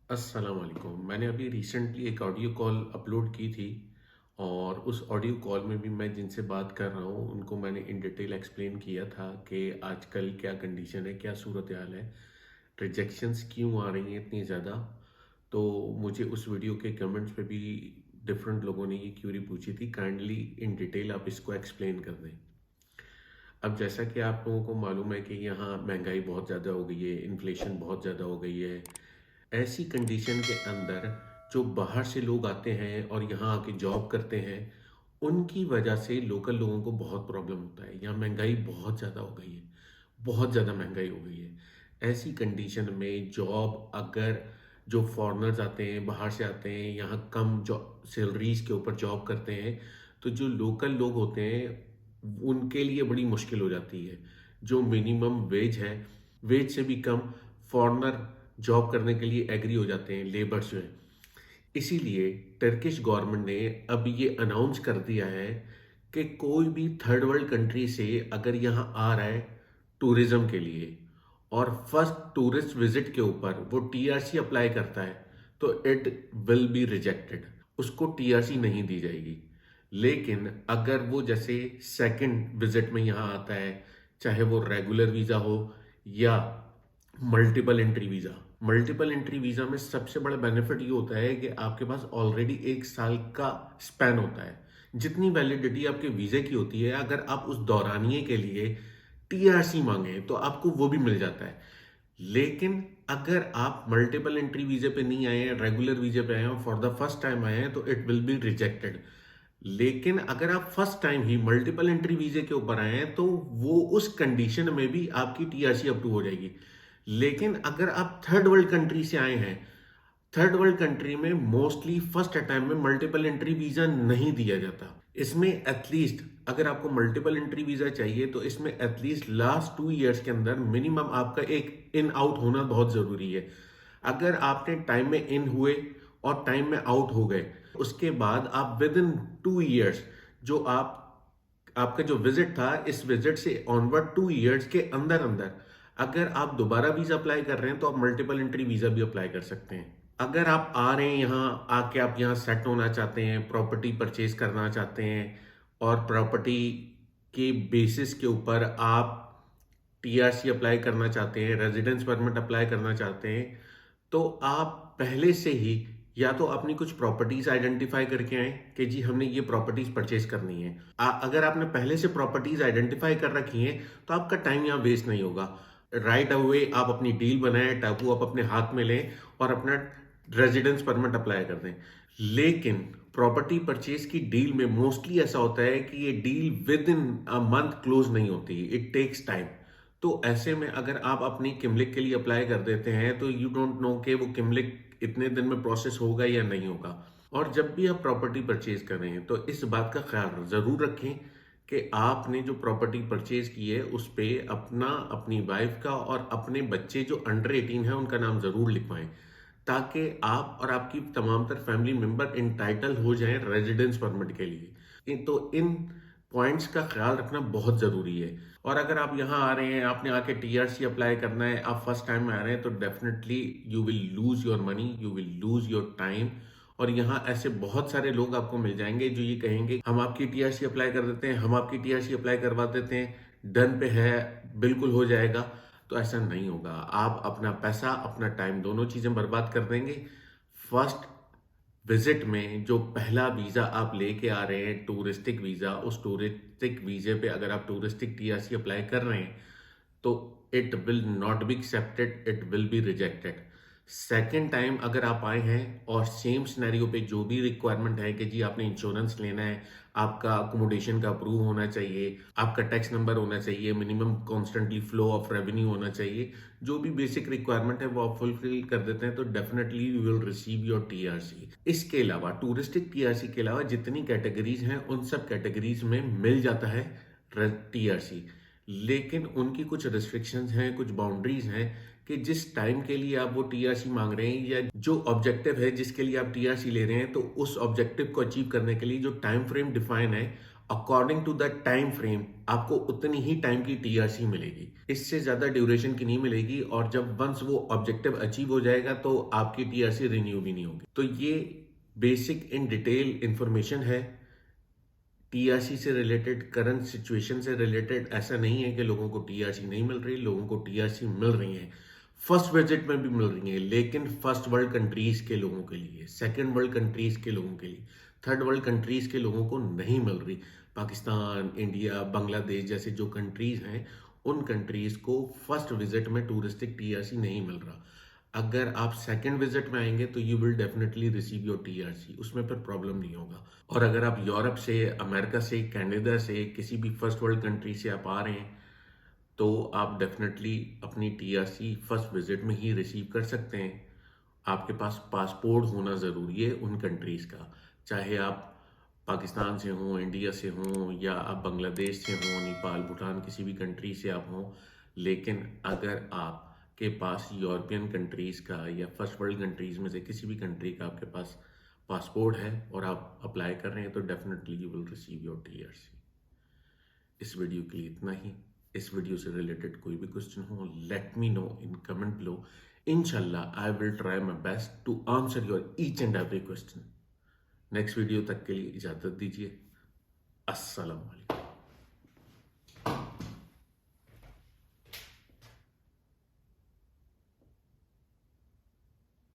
अस्सलाम वालेकुम। मैंने अभी रिसेंटली एक ऑडियो कॉल अपलोड की थी और उस ऑडियो कॉल में भी मैं जिनसे बात कर रहा हूँ उनको मैंने इन डिटेल एक्सप्लेन किया था कि आजकल क्या कंडीशन है, क्या सूरत हाल है, रिजेक्शंस क्यों आ रही हैं इतनी ज़्यादा। तो मुझे उस वीडियो के कमेंट्स पे भी डिफरेंट लोगों ने ये क्यूरी पूछी थी, काइंडली इन डिटेल आप इसको एक्सप्लेन कर दें। अब जैसा कि आप लोगों को मालूम है कि यहाँ महंगाई बहुत ज़्यादा हो गई है, इन्फ्लेशन बहुत ज़्यादा हो गई है। ऐसी कंडीशन के अंदर जो बाहर से लोग आते हैं और यहाँ आके जॉब करते हैं, उनकी वजह से लोकल लोगों को बहुत प्रॉब्लम होता है। यहाँ महंगाई बहुत ज़्यादा हो गई है, बहुत ज़्यादा महंगाई हो गई है। ऐसी कंडीशन में जॉब अगर जो फॉरेनर्स आते हैं, बाहर से आते हैं, यहाँ कम जो सैलरीज के ऊपर जॉब करते हैं, तो जो लोकल लोग होते हैं उनके लिए बड़ी मुश्किल हो जाती है। जो मिनिमम वेज है, वेज से भी कम फॉरेनर जॉब करने के लिए एग्री हो जाते हैं, लेबर्स जो हैं। इसीलिए टर्किश गवर्नमेंट ने अब ये अनाउंस कर दिया है कि कोई भी थर्ड वर्ल्ड कंट्री से अगर यहाँ आ रहा है टूरिज्म के लिए और फर्स्ट टूरिस्ट विजिट के ऊपर वो टीआरसी अप्लाई करता है, तो इट विल बी रिजेक्टेड, उसको टीआरसी नहीं दी जाएगी। लेकिन अगर वो जैसे सेकंड विजिट में यहाँ आता है, चाहे वो रेगुलर वीज़ा हो या multiple entry visa, multiple entry visa में सबसे बड़ा बेनिफिट ये होता है कि आपके पास ऑलरेडी 1 साल का स्पैन होता है। जितनी वैलिडिटी आपके वीज़े की होती है, अगर आप उस दौरानिए के लिए टीआरसी मांगे तो आपको वो भी मिल जाता है। लेकिन अगर आप मल्टीपल एंट्री वीज़े पे नहीं आए हैं, रेगुलर वीज़े पे आए हैं, फॉर द फर्स्ट टाइम आए हैं, तो इट विल बी रिजेक्टेड। लेकिन अगर आप फर्स्ट टाइम ही मल्टीपल एंट्री वीजे के ऊपर आए हैं, तो वो उस कंडीशन में भी आपकी टीआरसी अप्रूव हो जाएगी। लेकिन अगर आप थर्ड वर्ल्ड कंट्री से आए हैं, थर्ड वर्ल्ड कंट्री में मोस्टली फर्स्ट अटैम्प्ट में मल्टीपल एंट्री वीजा नहीं दिया जाता। इसमें एटलीस्ट अगर आपको मल्टीपल एंट्री वीजा चाहिए तो इसमें एटलीस्ट लास्ट 2 इयर्स के अंदर मिनिमम आपका एक इन आउट होना बहुत जरूरी है। अगर आपने टाइम में इन हुए और टाइम में आउट हो गए, उसके बाद आप विद इन 2 इयर्स जो आपका जो विजिट था, इस विजिट से ऑनवर्ड 2 इयर्स के अंदर अंदर अगर आप दोबारा वीजा अप्लाई कर रहे हैं तो आप मल्टीपल एंट्री वीजा भी अप्लाई कर सकते हैं। अगर आप आ रहे हैं यहाँ, आके आप यहाँ सेट होना चाहते हैं, प्रॉपर्टी परचेज करना चाहते हैं और प्रॉपर्टी के बेसिस के ऊपर आप टीआरसी अप्लाई करना चाहते हैं, रेजिडेंस परमिट अप्लाई करना चाहते हैं, तो आप पहले से ही या तो अपनी कुछ प्रॉपर्टीज आइडेंटिफाई करके आए कि जी हमने ये प्रॉपर्टीज परचेज करनी है। अगर आपने पहले से प्रॉपर्टीज आइडेंटिफाई कर रखी हैं तो आपका टाइम यहाँ वेस्ट नहीं होगा। राइट अवे आप अपनी डील बनाएं, टापू आप अपने हाथ में लें और अपना रेजिडेंस परमिट अप्लाई कर दें। लेकिन प्रॉपर्टी परचेज की डील में मोस्टली ऐसा होता है कि ये deal with in a month close नहीं होती, इट टेक्स टाइम। तो ऐसे में अगर आप अपनी किमलिक के लिए अप्लाई कर देते हैं तो यू डोंट नो कि वो किमलिक इतने दिन में प्रोसेस होगा या नहीं होगा। और जब भी आप प्रॉपर्टी परचेज कर रहे हैं तो इस बात का ख्याल जरूर रखें कि आपने जो प्रॉपर्टी परचेज की है उस पे अपना, अपनी वाइफ का और अपने बच्चे जो अंडर 18 है उनका नाम जरूर लिखवाएं, ताकि आप और आपकी तमाम तर फैमिली मेंबर इंटाइटल हो जाएं रेजिडेंस परमिट के लिए। तो इन पॉइंट्स का ख्याल रखना बहुत ज़रूरी है। और अगर आप यहाँ आ रहे हैं, आपने आके टीआरसी अप्लाई करना है, आप फर्स्ट टाइम में आ रहे हैं, तो definitely you will lose your money, you will lose your time. और यहाँ ऐसे बहुत सारे लोग आपको मिल जाएंगे जो ये कहेंगे हम आपकी टीआरसी अप्लाई कर देते हैं, हम आपकी टीआरसी अप्लाई करवा देते हैं, डन पे है, बिल्कुल हो जाएगा। तो ऐसा नहीं होगा। आप अपना पैसा, अपना टाइम, दोनों चीज़ें बर्बाद कर देंगे। फर्स्ट विजिट में जो पहला वीज़ा आप लेके आ रहे हैं, टूरिस्टिक वीज़ा, उस टूरिस्टिक वीज़े पे अगर आप टूरिस्टिक टीआरसी अप्लाई कर रहे हैं तो it will not be accepted, it will be rejected. Second time अगर आप आए हैं और सेम सिनेरियो पे जो भी रिक्वायरमेंट है कि जी आपने इंश्योरेंस लेना है, आपका अकोमोडेशन का अप्रूव होना चाहिए, आपका टैक्स नंबर होना चाहिए, minimum constantly flow of revenue होना चाहिए, जो भी बेसिक रिक्वायरमेंट है वो आप फुलफिल कर देते हैं तो definitely you will receive your TRC. इसके अलावा टूरिस्टिक टीआरसी के अलावा जितनी कैटेगरीज हैं उन सब कैटेगरीज में मिल जाता है टीआरसी। लेकिन उनकी कुछ रिस्ट्रिक्शंस हैं, कुछ बाउंड्रीज हैं कि जिस टाइम के लिए आप वो टीआरसी मांग रहे हैं या जो ऑब्जेक्टिव है जिसके लिए आप टीआरसी ले रहे हैं, तो उस ऑब्जेक्टिव को अचीव करने के लिए जो टाइम फ्रेम डिफाइन है according to the time frame आपको उतनी ही टाइम की टीआरसी मिलेगी, इससे ज़्यादा ड्यूरेशन की नहीं मिलेगी। और जब वंस वो ऑब्जेक्टिव अचीव हो जाएगा तो आपकी टीआरसी रिन्यू भी नहीं होगी। तो ये बेसिक इन डिटेल इंफॉर्मेशन है टीआरसी से रिलेटेड, करंट सिचुएशन से रिलेटेड। ऐसा नहीं है कि लोगों को टीआरसी नहीं मिल रही, लोगों को टीआरसी मिल रही है, फर्स्ट विजिट में भी मिल रही है, लेकिन फर्स्ट वर्ल्ड कंट्रीज के लोगों के लिए, सेकंड वर्ल्ड कंट्रीज के लोगों के लिए, थर्ड वर्ल्ड कंट्रीज के लोगों को नहीं मिल रही। पाकिस्तान, इंडिया, बांग्लादेश जैसे जो कंट्रीज हैं, उन कंट्रीज को फर्स्ट विजिट में टूरिस्टिक टीआरसी नहीं मिल रहा। अगर आप सेकंड विजिट में आएंगे तो you will definitely receive your TRC, उसमें फिर प्रॉब्लम नहीं होगा। और अगर आप यूरोप से, अमेरिका से, कनाडा से, किसी भी फर्स्ट वर्ल्ड कंट्री से आप आ रहे हैं तो आप डेफिनेटली अपनी टीआरसी फर्स्ट विजिट में ही रिसीव कर सकते हैं। आपके पास पासपोर्ट होना ज़रूरी है उन कंट्रीज़ का, चाहे आप पाकिस्तान से हों, इंडिया से हों, या आप बांग्लादेश से हों, नेपाल, भूटान, किसी भी कंट्री से आप हों। लेकिन अगर आपके पास यूरोपियन कंट्रीज़ का या फर्स्ट वर्ल्ड कंट्रीज़ में से किसी भी कंट्री का आपके पास पासपोर्ट है और आप अप्लाई कर रहे हैं तो definitely you will receive your TRC. इस वीडियो के लिए इतना ही। इस वीडियो से रिलेटेड कोई भी क्वेश्चन हो, let me know in comment below. इंशाल्लाह I will try my best to answer your each and every question. Next video तक के लिए इजाज़त दीजिए। अस्सलाम वालेकुम।